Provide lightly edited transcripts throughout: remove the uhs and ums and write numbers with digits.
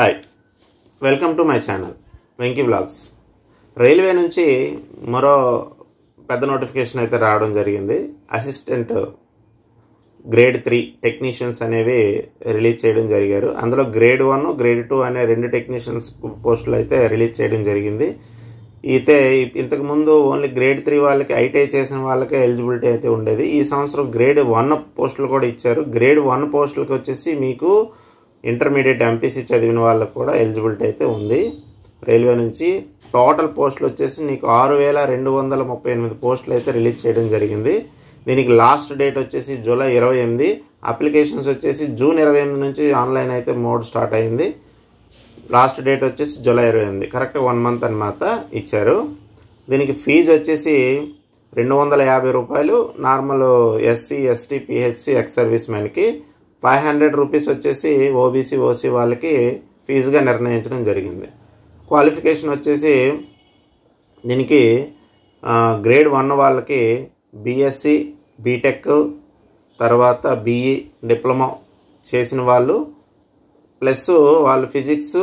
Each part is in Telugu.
Hi welcome to my channel Venky vlogs. Railway నుంచి మరో పెద్ద నోటిఫికేషన్ అయితే రావడం జరిగింది. అసిస్టెంట్ గ్రేడ్ 3 టెక్నీషియన్స్ అనేవి రిలీజ్ చేయడం జరిగారు. అందులో గ్రేడ్ 1 గ్రేడ్ 2 అనే రెండు టెక్నీషియన్స్ పోస్టులు అయితే రిలీజ్ చేయడం జరిగింది. అయితే ఇంతకుముందు ఓన్లీ గ్రేడ్ 3 వాళ్ళకి ఐటీఐ చేసిన వాళ్ళకే ఎలిజిబిలిటీ అయితే ఉండేది. ఈ సంవత్సరం గ్రేడ్ 1 పోస్టులు కూడా ఇచ్చారు. గ్రేడ్ 1 పోస్టులకు వచ్చేసి మీకు ఇంటర్మీడియట్ ఎంపీసీ చదివిన వాళ్ళకు కూడా ఎలిజిబిలిటీ అయితే ఉంది. రైల్వే నుంచి టోటల్ పోస్టులు వచ్చేసి నీకు 6238 పోస్టులు అయితే రిలీజ్ చేయడం జరిగింది. దీనికి లాస్ట్ డేట్ వచ్చేసి జూలై 28. అప్లికేషన్స్ వచ్చేసి జూన్ 28 నుంచి ఆన్లైన్ అయితే మోడ్ స్టార్ట్ అయింది. లాస్ట్ డేట్ వచ్చేసి జూలై 28, కరెక్ట్ 1 మంత్ అనమాట ఇచ్చారు. దీనికి ఫీజు వచ్చేసి 250 రూపాయలు. Normal SC ST PHC ex service మెన్కి 500 రూపీస్ వచ్చేసి ఓబీసీ ఓసీ వాళ్ళకి ఫీజుగా నిర్ణయించడం జరిగింది. క్వాలిఫికేషన్ వచ్చేసి దీనికి గ్రేడ్ 1 వాళ్ళకి బీఎస్సీ బీటెక్ తర్వాత బీఈ డిప్లొమా చేసిన వాళ్ళు ప్లస్ వాళ్ళు physics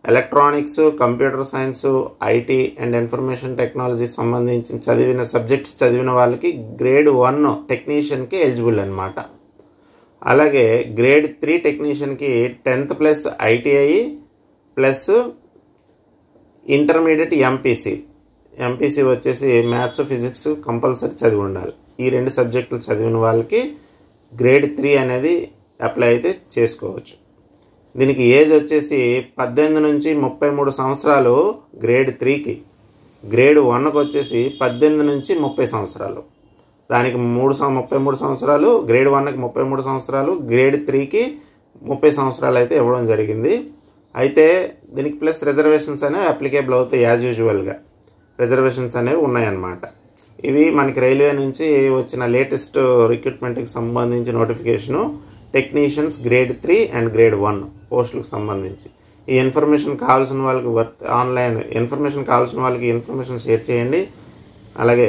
electronics computer science IT and information technology సంబంధించిన చదివిన సబ్జెక్ట్స్ చదివిన వాళ్ళకి గ్రేడ్ 1 టెక్నీషియన్కి ఎలిజిబుల్ అనమాట. అలాగే grade 3 టెక్నీషియన్కి 10th plus ITI plus intermediate MPC వచ్చేసి మ్యాథ్స్ ఫిజిక్స్ కంపల్సరీ చదివి ఉండాలి. ఈ రెండు సబ్జెక్టులు చదివిన వాళ్ళకి గ్రేడ్ 3 అనేది అప్లై అయితే చేసుకోవచ్చు. దీనికి ఏజ్ వచ్చేసి 18 నుంచి 33 సంవత్సరాలు గ్రేడ్ 3కి, గ్రేడ్ 1కి వచ్చేసి 18 నుంచి 30 సంవత్సరాలు. దానికి 33 సంవత్సరాలు, గ్రేడ్ 1కి 33 సంవత్సరాలు, గ్రేడ్ 3కి 30 సంవత్సరాలు అయితే ఇవ్వడం జరిగింది. అయితే దీనికి ప్లస్ రిజర్వేషన్స్ అనేవి అప్లికేబుల్ అవుతాయి. యాజ్ యూజువల్గా రిజర్వేషన్స్ అనేవి ఉన్నాయన్నమాట. ఇవి మనకి రైల్వే నుంచి వచ్చిన లేటెస్ట్ రిక్రూట్మెంట్కి సంబంధించి notification technicians grade 3 and grade 1 పోస్టులకు సంబంధించి. ఈ ఇన్ఫర్మేషన్ కావాల్సిన వాళ్ళకి ఆన్లైన్ ఇన్ఫర్మేషన్ కావాల్సిన వాళ్ళకి ఇన్ఫర్మేషన్ షేర్ చేయండి. అలాగే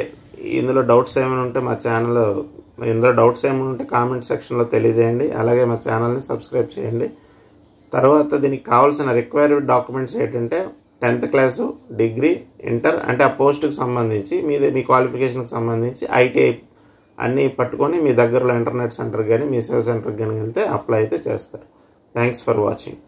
ఇందులో డౌట్స్ ఏమైనా ఉంటే కామెంట్ సెక్షన్లో తెలియజేయండి. అలాగే మా ఛానల్ని సబ్స్క్రైబ్ చేయండి. తర్వాత దీనికి కావాల్సిన రిక్వైర్డ్ డాక్యుమెంట్స్ ఏంటంటే 10th క్లాసు, డిగ్రీ, ఇంటర్ అంటే ఆ పోస్టుకి సంబంధించి మీ క్వాలిఫికేషన్కి సంబంధించి ఐటీఐ అన్నీ పట్టుకొని మీ దగ్గరలో ఇంటర్నెట్ సెంటర్ కానీ మీ సేవ సెంటర్కి కానీ వెళ్తే అప్లై అయితే చేస్తారు. Thanks for watching.